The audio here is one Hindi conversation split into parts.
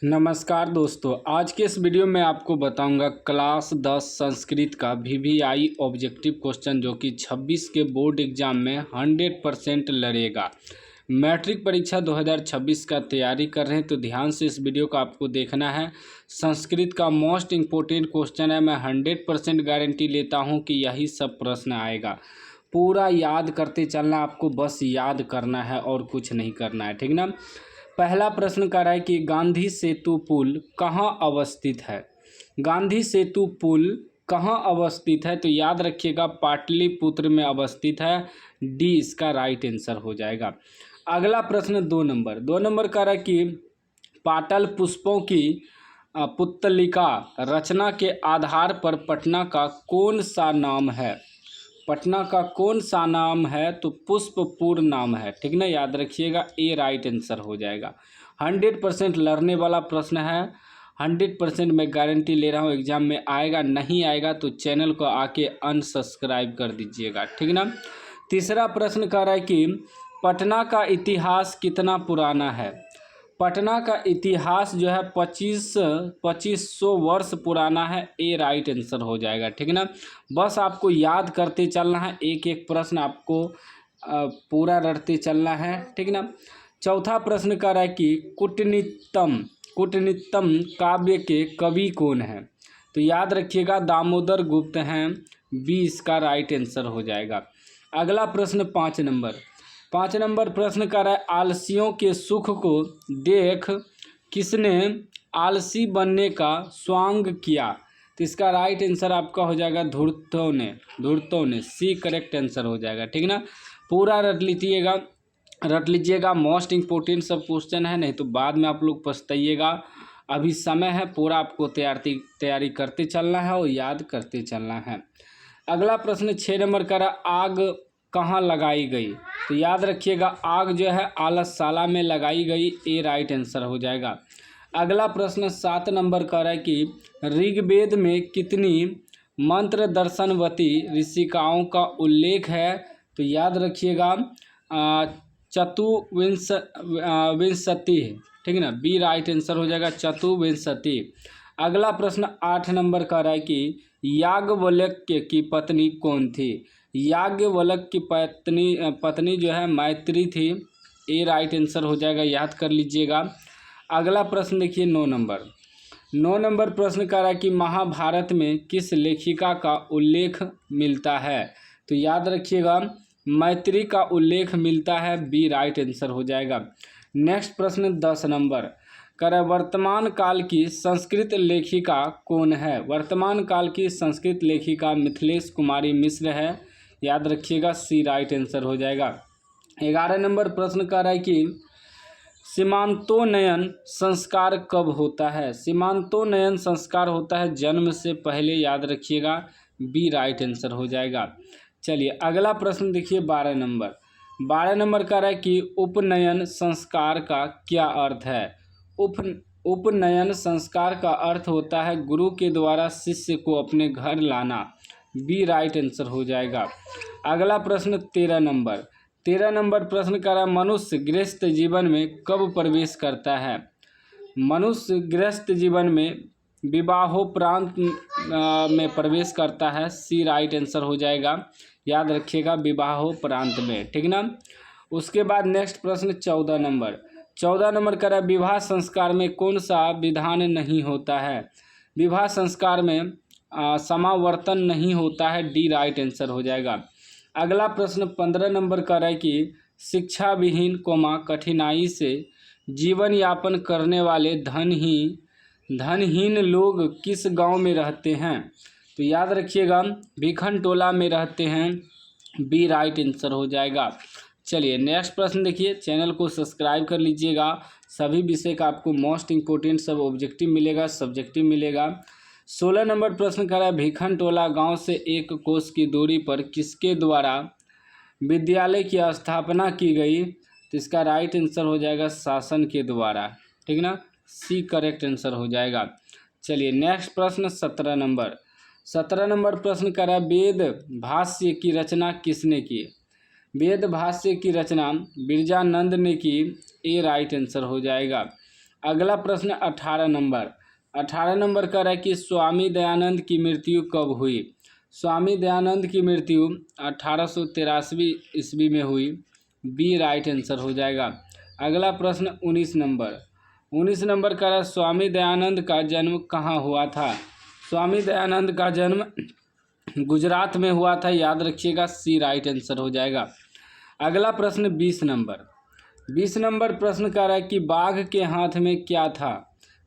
नमस्कार दोस्तों, आज के इस वीडियो में आपको बताऊंगा क्लास 10 संस्कृत का वीवीआई ऑब्जेक्टिव क्वेश्चन जो कि 26 के बोर्ड एग्जाम में 100% लड़ेगा। मैट्रिक परीक्षा 2026 का तैयारी कर रहे हैं तो ध्यान से इस वीडियो को आपको देखना है। संस्कृत का मोस्ट इम्पोर्टेंट क्वेश्चन है। मैं 100% गारंटी लेता हूँ कि यही सब प्रश्न आएगा। पूरा याद करते चलना, आपको बस याद करना है और कुछ नहीं करना है, ठीक ना। पहला प्रश्न कर रहा है कि गांधी सेतु पुल कहाँ अवस्थित है। गांधी सेतु पुल कहाँ अवस्थित है तो याद रखिएगा पाटलिपुत्र में अवस्थित है। डी इसका राइट आंसर हो जाएगा। अगला प्रश्न 2 नंबर कर रहा है कि पाटल पुष्पों की पुतलिका रचना के आधार पर पटना का कौन सा नाम है। पटना का कौन सा नाम है तो पुष्पपुर नाम है, ठीक ना। याद रखिएगा ए राइट आंसर हो जाएगा। 100% लड़ने वाला प्रश्न है। 100% मैं गारंटी ले रहा हूँ एग्जाम में आएगा। नहीं आएगा तो चैनल को आके अनसब्सक्राइब कर दीजिएगा, ठीक ना। तीसरा प्रश्न कह रहा है कि पटना का इतिहास कितना पुराना है। पटना का इतिहास जो है 2500 वर्ष पुराना है। ए राइट आंसर हो जाएगा, ठीक ना। बस आपको याद करते चलना है, एक एक प्रश्न आपको पूरा रटते चलना है, ठीक ना। चौथा प्रश्न कह रहा है कि कुटनित्तम काव्य के कवि कौन है तो याद रखिएगा दामोदर गुप्त हैं। बी इसका राइट आंसर हो जाएगा। अगला प्रश्न 5 नंबर प्रश्न कर रहा है आलसियों के सुख को देख किसने आलसी बनने का स्वांग किया तो इसका राइट आंसर आपका हो जाएगा धूर्तों ने। सी करेक्ट आंसर हो जाएगा, ठीक ना। पूरा रट लीजिएगा। मोस्ट इम्पोर्टेंट सब क्वेश्चन है, नहीं तो बाद में आप लोग पछताइएगा। अभी समय है, पूरा आपको तैयारी करते चलना है और याद करते चलना है। अगला प्रश्न 6 नंबर का आग कहाँ लगाई गई तो याद रखिएगा आग जो है आलसशाला में लगाई गई। ए राइट आंसर हो जाएगा। अगला प्रश्न 7 नंबर का है कि ऋग्वेद में कितनी मंत्र दर्शनवती ऋषिकाओं का उल्लेख है तो याद रखिएगा चतुर्विंशति, ठीक है ना। बी राइट आंसर हो जाएगा चतुर्विंशति। अगला प्रश्न 8 नंबर का है कि याज्ञवल्क्य की पत्नी कौन थी। याज्ञवल्क्य की पत्नी जो है मैत्री थी। ए राइट आंसर हो जाएगा, याद कर लीजिएगा। अगला प्रश्न देखिए 9 नंबर प्रश्न कर रहा है कि महाभारत में किस लेखिका का उल्लेख मिलता है तो याद रखिएगा मैत्री का उल्लेख मिलता है। बी राइट आंसर हो जाएगा। नेक्स्ट प्रश्न 10 नंबर कर वर्तमान काल की संस्कृत लेखिका कौन है। वर्तमान काल की संस्कृत लेखिका मिथिलेश कुमारी मिश्र है। याद रखिएगा सी राइट आंसर हो जाएगा। 11 नंबर प्रश्न कर रहा है कि सीमांतोन्नयन संस्कार कब होता है। सीमांतोन्नयन संस्कार होता है जन्म से पहले। याद रखिएगा बी राइट आंसर हो जाएगा। चलिए अगला प्रश्न देखिए 12 नंबर कह रहा है कि उपनयन संस्कार का क्या अर्थ है। उपनयन संस्कार का अर्थ होता है गुरु के द्वारा शिष्य को अपने घर लाना। बी राइट आंसर हो जाएगा। अगला प्रश्न 13 नंबर प्रश्न कर रहा है मनुष्य गृहस्थ जीवन में कब प्रवेश करता है। मनुष्य गृहस्थ जीवन में विवाहोपरांत में प्रवेश करता है। सी राइट आंसर हो जाएगा। याद रखिएगा विवाहोपरांत में, ठीक ना। उसके बाद नेक्स्ट प्रश्न 14 नंबर कर रहा है विवाह संस्कार में कौन सा विधान नहीं होता है। विवाह संस्कार में समावर्तन नहीं होता है। डी राइट आंसर हो जाएगा। अगला प्रश्न 15 नंबर का है कि शिक्षा विहीन कठिनाई से जीवन यापन करने वाले धनहीन लोग किस गांव में रहते हैं तो याद रखिएगा भिखन टोला में रहते हैं। बी राइट आंसर हो जाएगा। चलिए नेक्स्ट प्रश्न देखिए। चैनल को सब्सक्राइब कर लीजिएगा। सभी विषय का आपको मोस्ट इम्पोर्टेंट सब ऑब्जेक्टिव मिलेगा, सब्जेक्टिव मिलेगा। 16 नंबर प्रश्न कर रहा है भिखन टोला गाँव से 1 कोस की दूरी पर किसके द्वारा विद्यालय की स्थापना की गई तो इसका राइट आंसर हो जाएगा शासन के द्वारा, ठीक ना। सी करेक्ट आंसर हो जाएगा। चलिए नेक्स्ट प्रश्न 17 नंबर प्रश्न कर रहा है वेद भाष्य की रचना किसने की। वेद भाष्य की रचना बिरजानंद ने की। ए राइट आंसर हो जाएगा। अगला प्रश्न 18 नंबर का है कि स्वामी दयानंद की मृत्यु कब हुई। स्वामी दयानंद की मृत्यु 1883 ईस्वी में हुई। बी राइट आंसर हो जाएगा। अगला प्रश्न 19 नंबर का है स्वामी दयानंद का जन्म कहाँ हुआ था। स्वामी दयानंद का जन्म गुजरात में हुआ था, याद रखिएगा। सी राइट आंसर हो जाएगा। अगला प्रश्न 20 नंबर प्रश्न कर रहा है कि बाघ के हाथ में क्या था।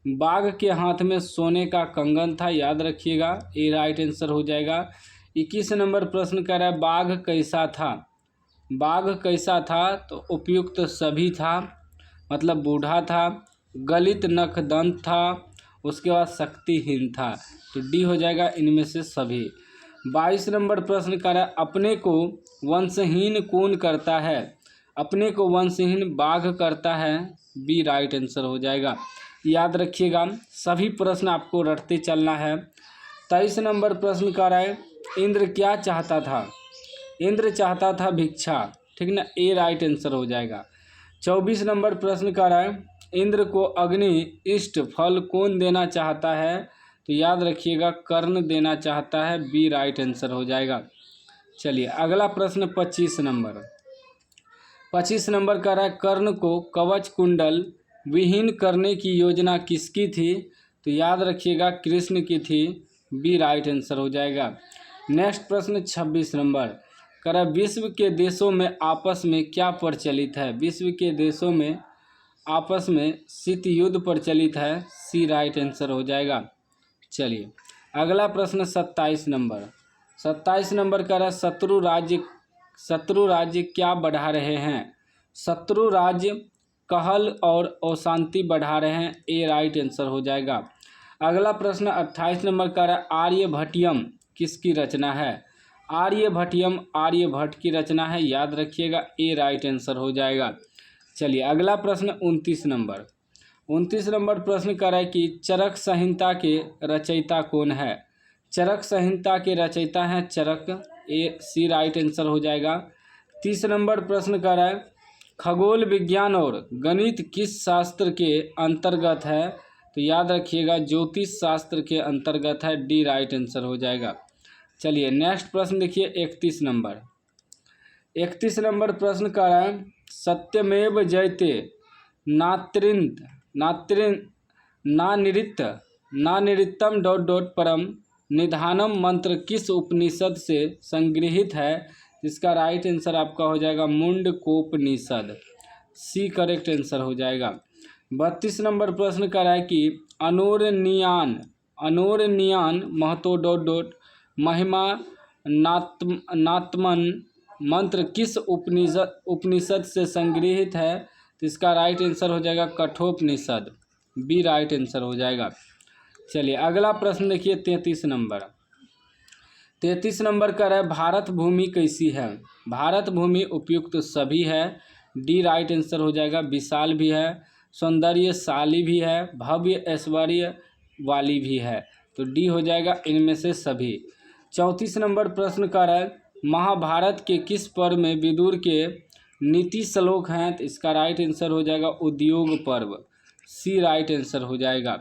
बाघ के हाथ में सोने का कंगन था, याद रखिएगा। ए राइट आंसर हो जाएगा। 21 नंबर प्रश्न कर रहा है बाघ कैसा था। बाघ कैसा था तो उपयुक्त सभी था, मतलब बूढ़ा था, गलित नखदंत था, उसके बाद शक्तिहीन था। तो डी हो जाएगा इनमें से सभी। 22 नंबर प्रश्न कर रहा है अपने को वंशहीन कौन करता है। अपने को वंशहीन बाघ करता है। बी राइट आंसर हो जाएगा। याद रखिएगा, सभी प्रश्न आपको रटते चलना है। 23 नंबर प्रश्न कर रहा है इंद्र क्या चाहता था। इंद्र चाहता था भिक्षा, ठीक ना। ए राइट आंसर हो जाएगा। 24 नंबर प्रश्न कर रहा है इंद्र को अग्नि इष्ट फल कौन देना चाहता है। तो याद रखिएगा कर्ण देना चाहता है। बी राइट आंसर हो जाएगा। चलिए अगला प्रश्न 25 नंबर का है कर्ण को कवच कुंडल विहीन करने की योजना किसकी थी। तो याद रखिएगा कृष्ण की थी। बी राइट आंसर हो जाएगा। नेक्स्ट प्रश्न 26 नंबर करा विश्व के देशों में आपस में क्या प्रचलित है। विश्व के देशों में आपस में शीत युद्ध प्रचलित है। सी राइट आंसर हो जाएगा। चलिए अगला प्रश्न 27 नंबर का है शत्रु राज्य क्या बढ़ा रहे हैं। शत्रु राज्य कहल और अशांति बढ़ा रहे हैं। ए राइट आंसर हो जाएगा। अगला प्रश्न 28 नंबर का है आर्यभट्टियम किसकी रचना है। आर्यभट्टियम आर्यभट्ट की रचना है, याद रखिएगा। ए राइट आंसर हो जाएगा। चलिए अगला प्रश्न 29 नंबर प्रश्न कर रहा है कि चरक संहिता के रचयिता कौन है। चरक संहिता के रचयिता हैं चरक। ए सी राइट आंसर हो जाएगा। 30 नंबर प्रश्न कर रहा है खगोल विज्ञान और गणित किस शास्त्र के अंतर्गत है। तो याद रखिएगा ज्योतिष शास्त्र के अंतर्गत है। डी राइट आंसर हो जाएगा। चलिए नेक्स्ट प्रश्न देखिए 31 नंबर प्रश्न कर रहा है सत्यमेव जयते नानिरितम ... परम निधानम मंत्र किस उपनिषद से संगृहित है। इसका राइट आंसर आपका हो जाएगा मुंडकोपनिषद। सी करेक्ट आंसर हो जाएगा। 32 नंबर प्रश्न कर रहा है कि अनोरनियान महतो ... महिमा नात्मन मंत्र किस उपनिषद से संगृहित है। तो इसका राइट आंसर हो जाएगा कठोपनिषद। बी राइट आंसर हो जाएगा। चलिए अगला प्रश्न देखिए 33 नंबर का है भारत भूमि कैसी है। भारत भूमि उपयुक्त सभी है। डी राइट आंसर हो जाएगा। विशाल भी है, सौंदर्यशाली भी है, भव्य ऐश्वर्य वाली भी है। तो डी हो जाएगा इनमें से सभी। 34 नंबर प्रश्न का है महाभारत के किस पर्व में विदुर के नीति श्लोक हैं। तो इसका राइट आंसर हो जाएगा उद्योग पर्व। सी राइट आंसर हो जाएगा।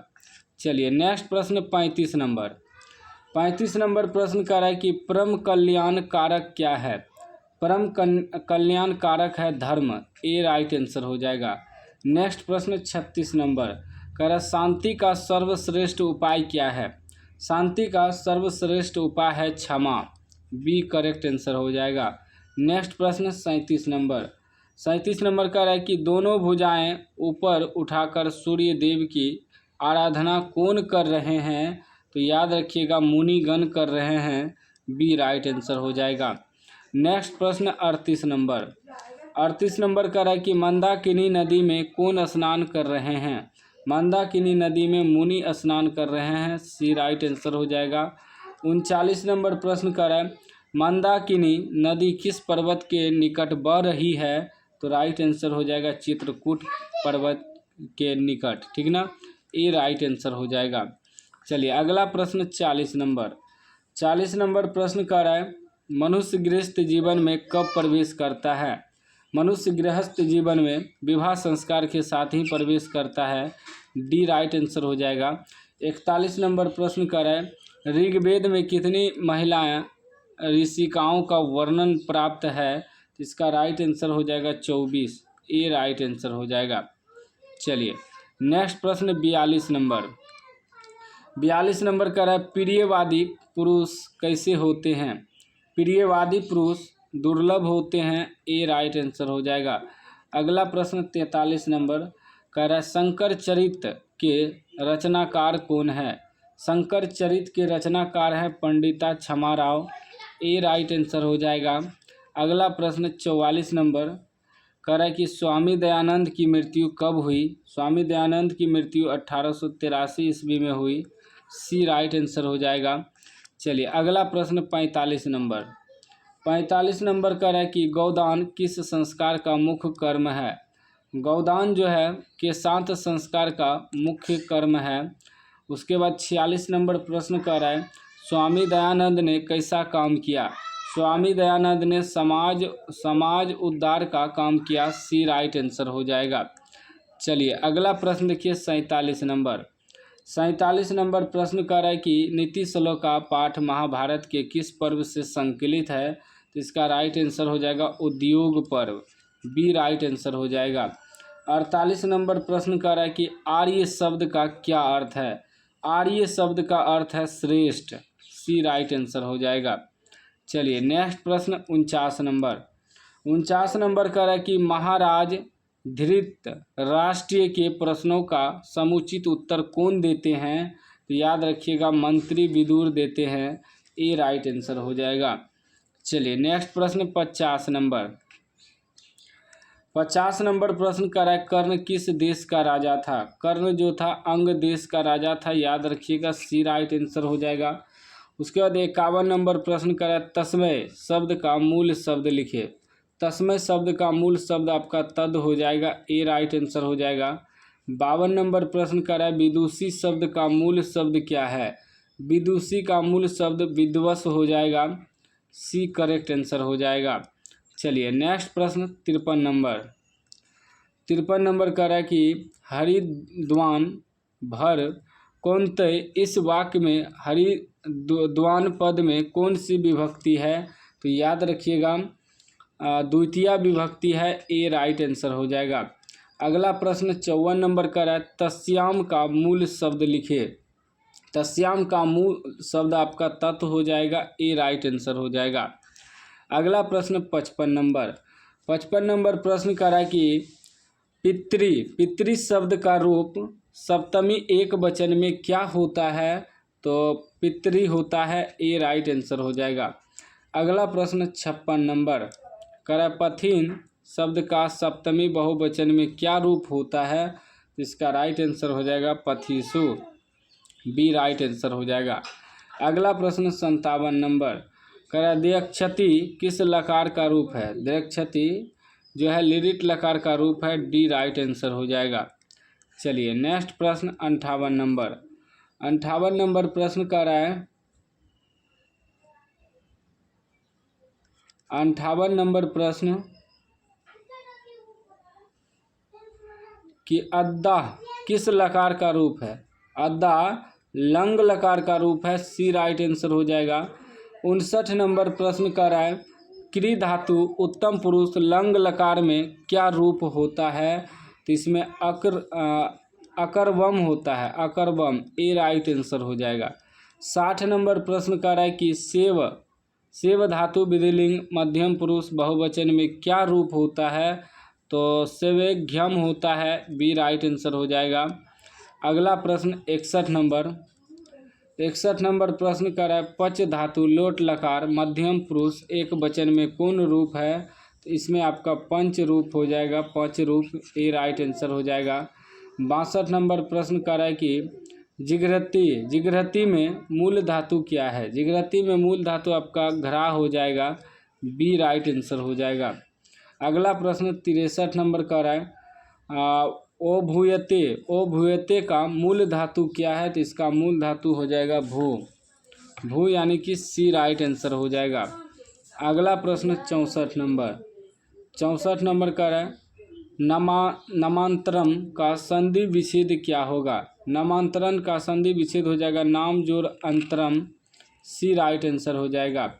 चलिए नेक्स्ट प्रश्न 35 नंबर प्रश्न कर रहा है कि परम कल्याण कारक क्या है। परम कल्याण कारक है धर्म। ए राइट आंसर हो जाएगा। नेक्स्ट प्रश्न 36 नंबर कह रहा है शांति का सर्वश्रेष्ठ उपाय क्या है। शांति का सर्वश्रेष्ठ उपाय है क्षमा। बी करेक्ट आंसर हो जाएगा। नेक्स्ट प्रश्न 37 नंबर कह रहा है कि दोनों भुजाएं ऊपर उठाकर सूर्य देव की आराधना कौन कर रहे हैं। तो याद रखिएगा मुनिगण कर रहे हैं। बी राइट आंसर हो जाएगा। नेक्स्ट प्रश्न 38 नंबर कह रहा है कि मंदाकिनी नदी में कौन स्नान कर रहे हैं। मंदाकिनी नदी में मुनि स्नान कर रहे हैं। सी राइट आंसर हो जाएगा। 39 नंबर प्रश्न कर रहा है मंदाकिनी नदी किस पर्वत के निकट बह रही है। तो राइट आंसर हो जाएगा चित्रकूट पर्वत के निकट, ठीक ना। ए राइट आंसर हो जाएगा। चलिए अगला प्रश्न 40 नंबर प्रश्न कर रहा है मनुष्य गृहस्थ जीवन में कब प्रवेश करता है। मनुष्य गृहस्थ जीवन में विवाह संस्कार के साथ ही प्रवेश करता है। डी राइट आंसर हो जाएगा। 41 नंबर प्रश्न कर है, ऋग्वेद में कितनी महिलाएं ऋषिकाओं का वर्णन प्राप्त है? तो इसका राइट आंसर हो जाएगा 24, ए राइट आंसर हो जाएगा। चलिए नेक्स्ट प्रश्न 42 नंबर। 42 नंबर कर है, प्रियवादी पुरुष कैसे होते हैं? प्रियवादी पुरुष दुर्लभ होते हैं, ए राइट आंसर हो जाएगा। अगला प्रश्न 43 नंबर कह रहा है, शंकर चरित के रचनाकार कौन है? शंकर चरित के रचनाकार है पंडिता क्षमाराव, ए राइट आंसर हो जाएगा। अगला प्रश्न 44 नंबर कह रहा है कि स्वामी दयानंद की मृत्यु कब हुई? स्वामी दयानंद की मृत्यु 1883 ईस्वी में हुई, सी राइट आंसर हो जाएगा। चलिए अगला प्रश्न 45 नंबर। 45 नंबर कह रहा है कि गौदान किस संस्कार का मुख्य कर्म है? गौदान जो है के साथ संस्कार का मुख्य कर्म है। उसके बाद 46 नंबर प्रश्न कह रहा है, स्वामी दयानंद ने कैसा काम किया? स्वामी दयानंद ने समाज उद्धार का काम किया, सी राइट आंसर हो जाएगा। चलिए अगला प्रश्न देखिए 47 नंबर। 47 नंबर प्रश्न कर रहा है कि नीति श्लोक का पाठ महाभारत के किस पर्व से संकलित है? तो इसका राइट आंसर हो जाएगा उद्योग पर्व, बी राइट आंसर हो जाएगा। 48 नंबर प्रश्न कर रहा है कि आर्य शब्द का क्या अर्थ है? आर्य शब्द का अर्थ है श्रेष्ठ, सी राइट आंसर हो जाएगा। चलिए नेक्स्ट प्रश्न 49 नंबर। 49 नंबर कह रहा है कि महाराज धृतराष्ट्र के प्रश्नों का समुचित उत्तर कौन देते हैं? तो याद रखिएगा मंत्री विदुर देते हैं, ए राइट आंसर हो जाएगा। चलिए नेक्स्ट प्रश्न 50 नंबर। 50 नंबर प्रश्न कर रहा है, कर्ण किस देश का राजा था? कर्ण जो था अंग देश का राजा था, याद रखिएगा, सी राइट आंसर हो जाएगा। उसके बाद 51 नंबर प्रश्न कर रहा है, तस्मय शब्द का मूल शब्द लिखे। तस्मय शब्द का मूल शब्द आपका तद हो जाएगा, ए राइट आंसर हो जाएगा। 52 नंबर प्रश्न कर रहा है, विदुषी शब्द का मूल शब्द क्या है? विदुषी का मूल शब्द विद्वस हो जाएगा, सी करेक्ट आंसर हो जाएगा। चलिए नेक्स्ट प्रश्न 53 नंबर। 53 नंबर कह रहा है कि हरिद्वान भर कौनते इस वाक्य में हरिद्वान पद में कौन सी विभक्ति है? तो याद रखिएगा द्वितीय विभक्ति है, ए राइट आंसर हो जाएगा। अगला प्रश्न 54 नंबर का है, तस्याम का मूल शब्द लिखे। तस्याम का मूल शब्द आपका तत् हो जाएगा, ए राइट आंसर हो जाएगा। अगला प्रश्न 55 नंबर। 55 नंबर प्रश्न कर रहा है कि पितृ शब्द का रूप सप्तमी एक वचन में क्या होता है? तो पितृ होता है, ए राइट आंसर हो जाएगा। अगला प्रश्न 56 नंबर कर रहा है, पथिन शब्द का सप्तमी बहुवचन में क्या रूप होता है? इसका राइट आंसर हो जाएगा पथिसु, बी राइट आंसर हो जाएगा। अगला प्रश्न 57 नंबर कर रहा है, द्यक्षति किस लकार का रूप है? द्यक्षति जो है लिरिट लकार का रूप है, डी राइट आंसर हो जाएगा। चलिए नेक्स्ट प्रश्न 58 नंबर। 58 नंबर प्रश्न कर रहा है, 58 नंबर प्रश्न कि अद्दा किस लकार का रूप है? अद्दा लंग लकार का रूप है, सी राइट आंसर हो जाएगा। 59 नंबर प्रश्न कर रहा है, क्री धातु उत्तम पुरुष लंग लकार में क्या रूप होता है? तो इसमें अकरवम होता है, अकरवम, ए राइट आंसर हो जाएगा। 60 नंबर प्रश्न कर रहा है कि सेव धातु विधिलिंग मध्यम पुरुष बहुवचन में क्या रूप होता है? तो सेवेघ्यम होता है, बी राइट आंसर हो जाएगा। अगला प्रश्न 61 नंबर। 61 नंबर प्रश्न कर रहा है, पच धातु लोट लकार मध्यम पुरुष एक वचन में कौन रूप है? तो इसमें आपका पंच रूप हो जाएगा, पच रूप, ए राइट आंसर हो जाएगा। 62 नंबर प्रश्न कर रहा है कि जिघ्रति में मूल धातु क्या है? जिघ्रति में मूल धातु आपका घरा हो जाएगा, बी राइट आंसर हो जाएगा। अगला प्रश्न 63 नंबर का रहा है, ओ भूयते का मूल धातु क्या है? तो इसका मूल धातु हो जाएगा भू यानी कि सी राइट आंसर हो जाएगा। अगला प्रश्न 64 नंबर। 64 नंबर का रहा है, नामांतरम का संधि विच्छेद क्या होगा? नामांतरण का संधि विच्छेद हो जाएगा नाम जोड़ अंतरम, सी राइट आंसर हो जाएगा।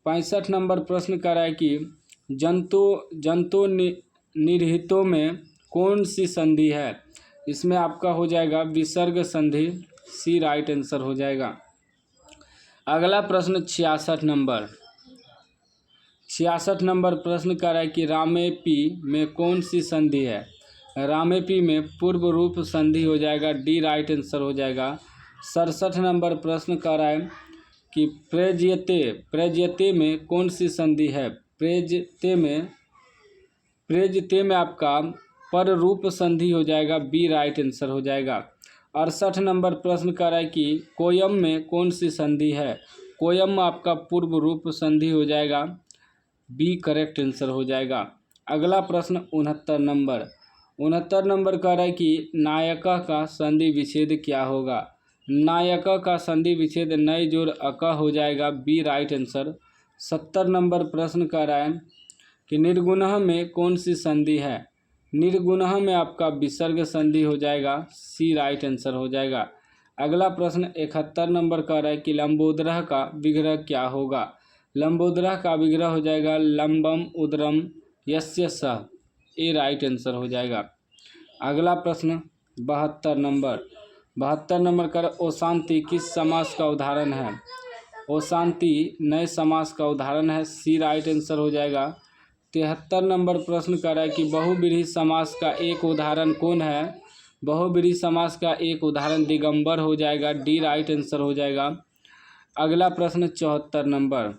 65 नंबर प्रश्न कर रहा है कि जंतु निरहितों में कौन सी संधि है? इसमें आपका हो जाएगा विसर्ग संधि, सी राइट आंसर हो जाएगा। अगला प्रश्न 66 नंबर प्रश्न कर रहा है कि रामेपी में कौन सी संधि है? रामेपी में पूर्व रूप संधि हो जाएगा, डी राइट आंसर हो जाएगा। 67 नंबर प्रश्न कर रहा है कि प्रेज्यते में कौन सी संधि है? प्रेज्यते में आपका पर रूप संधि हो जाएगा, बी राइट आंसर हो जाएगा। 68 नंबर प्रश्न कर रहा है कि कोयम में कौन सी संधि है? कोयम आपका पूर्व रूप संधि हो जाएगा, बी करेक्ट आंसर हो जाएगा। अगला प्रश्न 69 नंबर कह रहा है कि नायका का संधि विच्छेद क्या होगा? नायका का संधि विच्छेद नए जोड़ अका हो जाएगा, बी राइट आंसर। 70 नंबर प्रश्न कह रहा है कि निर्गुणः में कौन सी संधि है? निर्गुणः में आपका विसर्ग संधि हो जाएगा, सी राइट आंसर हो जाएगा। अगला प्रश्न 71 नंबर कह रहा है कि लंबोदर का विग्रह क्या होगा? लंबोदर का विग्रह हो जाएगा लंबम उदरम यस्य सह, ए राइट आंसर हो जाएगा। अगला प्रश्न 72 नंबर कर ओशांति किस समास का उदाहरण है? ओशांति नए समास का उदाहरण है, सी राइट आंसर हो जाएगा। 73 नंबर प्रश्न कर रहा है कि बहुब्रीहि समास का एक उदाहरण कौन है? बहुब्रीहि समास का एक उदाहरण दिगंबर हो जाएगा, डी राइट आंसर हो जाएगा। अगला प्रश्न 74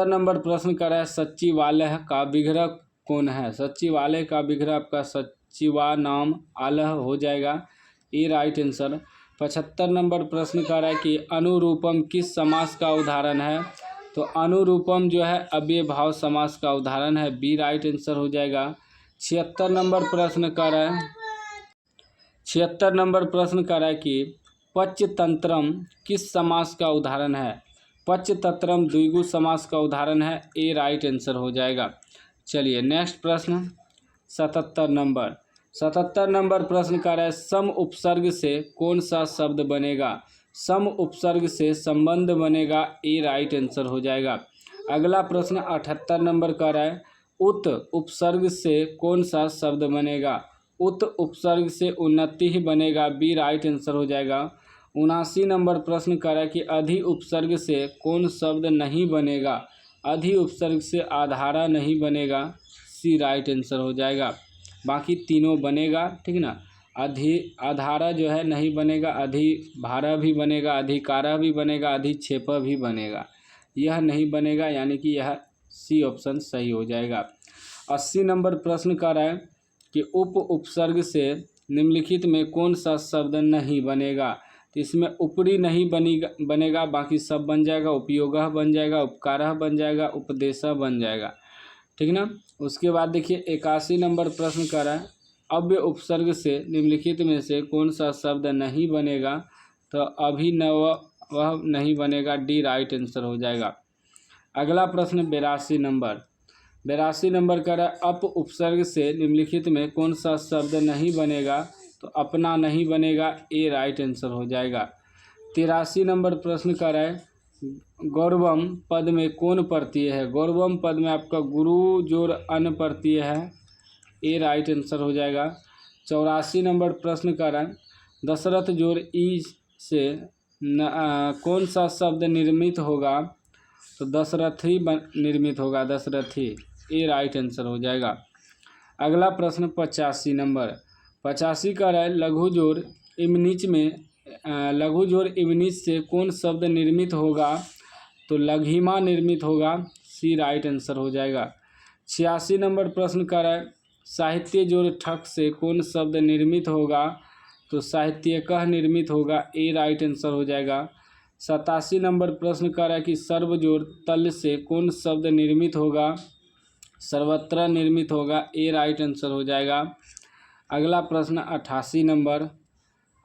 नंबर प्रश्न कर रहा है सचिवालय का विग्रह कौन है? सचिवालय का विग्रह आपका सचिवा नाम आलह हो जाएगा, ए राइट आंसर। 75 नंबर प्रश्न कर रहा है कि अनुरूपम किस समास का उदाहरण है? तो अनुरूपम जो है अव्यय भाव समास का उदाहरण है, बी राइट आंसर हो जाएगा। 76 नंबर प्रश्न कर रहा है कि पच्यतंत्रम किस समास का उदाहरण है? पच्यतंत्रम द्विगु समास का उदाहरण है, ए राइट आंसर हो जाएगा। चलिए नेक्स्ट प्रश्न 77 नंबर प्रश्न कर रहा है सम उपसर्ग से कौन सा शब्द बनेगा? सम उपसर्ग से संबंध बनेगा, ए राइट आंसर हो जाएगा। अगला प्रश्न 78 नंबर का है उत उपसर्ग से कौन सा शब्द बनेगा? उत उपसर्ग से उन्नति ही बनेगा, बी राइट आंसर हो जाएगा। 79 नंबर प्रश्न कर रहा है कि अधि उपसर्ग से कौन शब्द नहीं बनेगा? अधि उपसर्ग से आधारा नहीं बनेगा, सी राइट आंसर हो जाएगा। बाकी तीनों बनेगा, ठीक ना। आधारा जो है नहीं बनेगा, अधिभारा भी बनेगा, अधिकारा भी बनेगा, अधिक्षेप भी बनेगा, यह नहीं बनेगा, यानी कि यह सी ऑप्शन सही हो जाएगा। 80 नंबर प्रश्न कर रहा है कि उपसर्ग से निम्नलिखित में कौन सा शब्द नहीं बनेगा? तो इसमें ऊपरी नहीं बनेगा, बाकी सब बन जाएगा। उपयोगः बन जाएगा, उपकारः बन जाएगा, उपदेशः बन जाएगा, ठीक ना। उसके बाद देखिए 81 नंबर प्रश्न कर रहा है अव्यय उपसर्ग से निम्नलिखित में से कौन सा शब्द नहीं बनेगा? तो अभिनव वह नहीं बनेगा, डी राइट आंसर हो जाएगा। अगला प्रश्न 82 नंबर कर रहा है अप उपसर्ग से निम्नलिखित में कौन सा शब्द नहीं बनेगा? तो अपना नहीं बनेगा, ए राइट आंसर हो जाएगा। 83 नंबर प्रश्न कर रहा है गौरवम पद में कौन प्रत्यय है? गौरवम पद में आपका गुरु जोड़ अन प्रत्यय है, ए राइट आंसर हो जाएगा। 84 नंबर प्रश्न कर रहा है दशरथ जोड़ ई से कौन सा शब्द निर्मित होगा? तो दशरथी निर्मित होगा, दशरथी, ए राइट आंसर हो जाएगा। अगला प्रश्न 85 नंबर का है लघु जोड़ इमनिच से कौन शब्द निर्मित होगा? तो लघिमा निर्मित होगा, सी राइट आंसर हो जाएगा। 86 नंबर प्रश्न का है साहित्य जोड़ ठक से कौन शब्द निर्मित होगा? तो साहित्यकः निर्मित होगा, ए राइट आंसर हो जाएगा। 87 नंबर प्रश्न कर रहा है कि सर्व जोड़ तल से कौन शब्द निर्मित होगा? सर्वत्र निर्मित होगा, ए राइट आंसर हो जाएगा। अगला प्रश्न 88 नंबर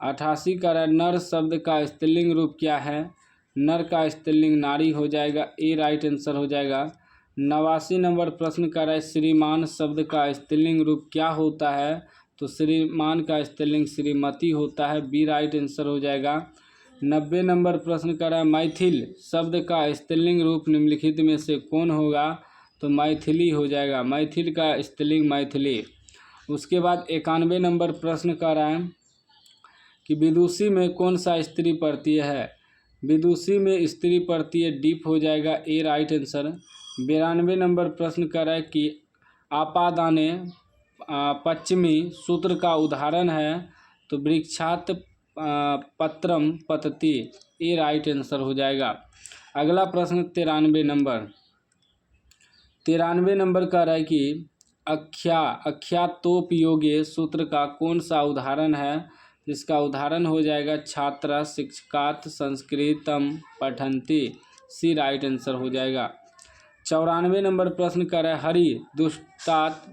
का है नर शब्द का स्त्रीलिंग रूप क्या है? नर का स्त्रीलिंग नारी हो जाएगा, ए राइट आंसर हो जाएगा। 89 नंबर प्रश्न कर रहा है श्रीमान शब्द का स्त्रीलिंग रूप क्या होता है? तो श्रीमान का स्त्रीलिंग श्रीमती होता है, बी राइट आंसर हो जाएगा। 90 नंबर प्रश्न कर रहा है मैथिल शब्द का स्त्रीलिंग रूप निम्नलिखित में से कौन होगा? तो मैथिली हो जाएगा, मैथिल का स्त्रीलिंग मैथिली। उसके बाद 91 नंबर प्रश्न कर रहा है कि विदुषी में कौन सा स्त्री प्रत्यय है? विदुषी में स्त्री प्रत्यय डीप हो जाएगा, ए राइट आंसर। 92 नंबर प्रश्न कर रहा है कि आपादाने पश्चिमी सूत्र का उदाहरण है? तो वृक्षात पत्रम पतति, ए राइट आंसर हो जाएगा। अगला प्रश्न 93 नंबर का रहा है कि अख्यातोपयोगे सूत्र का कौन सा उदाहरण है? इसका उदाहरण हो जाएगा छात्र शिक्षकात् संस्कृतम पठन्ति, सी राइट आंसर हो जाएगा। 94 नंबर प्रश्न कर रहा है हरि दुष्टात्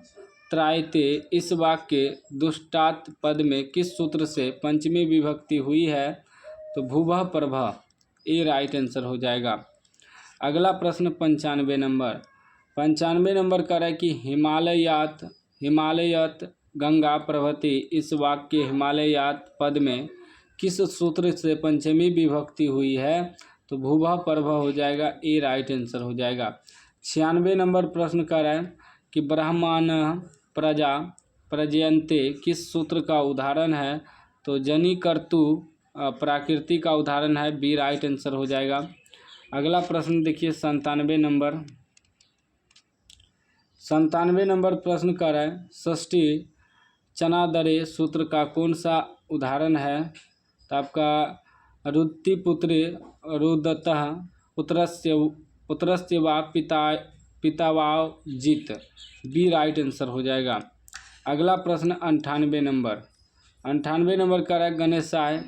त्रायते, इस वाक्य दुष्टात् पद में किस सूत्र से पंचमी विभक्ति हुई है? तो भूभः प्रभः, ए राइट आंसर हो जाएगा। अगला प्रश्न 95 नंबर कर रहा है कि हिमालयात गंगा प्रभति, इस वाक्य हिमालयात पद में किस सूत्र से पंचमी विभक्ति हुई है? तो भूभः प्रभः हो जाएगा, ए राइट आंसर हो जाएगा। 96 नंबर प्रश्न कर रहा है कि ब्राह्मण प्रजा प्रजयन्ते किस सूत्र का उदाहरण है? तो जनि कर्तु प्राकृति का उदाहरण है, बी राइट आंसर हो जाएगा। अगला प्रश्न देखिए 97 नंबर प्रश्न कर रहा है षष्ठी चनादरे सूत्र का कौन सा उदाहरण है? तो आपका रुद्तिपुत्रे रुदतः पुत्रस्य वा पिता वा जित, बी राइट आंसर हो जाएगा। अगला प्रश्न 98 नंबर कर रहा है गणेशाय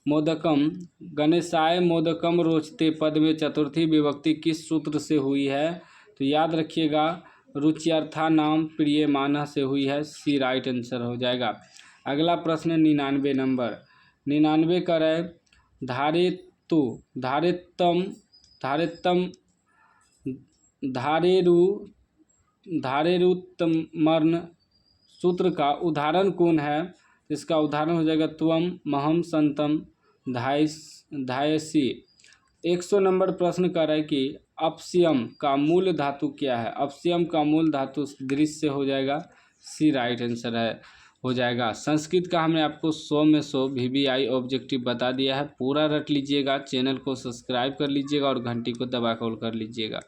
मोदकम गणेशाय मोदकम रोचते पद में चतुर्थी विभक्ति किस सूत्र से हुई है? तो याद रखिएगा रुच्यर्था नाम प्रियमानः से हुई है, सी राइट आंसर हो जाएगा। अगला प्रश्न 99 कर रहा है धारेरुत्तमर्न सूत्र का उदाहरण कौन है? इसका उदाहरण हो जाएगा त्वम महम संतम धायसी। 100 नंबर प्रश्न कर रहा है कि अपस्यम का मूल धातु क्या है? अपस्यम का मूल धातु दृश्य हो जाएगा, सी राइट आंसर है हो जाएगा। संस्कृत का हमने आपको 100 में 100 VBI ऑब्जेक्टिव बता दिया है, पूरा रट लीजिएगा। चैनल को सब्सक्राइब कर लीजिएगा और घंटी को दबा कर लीजिएगा।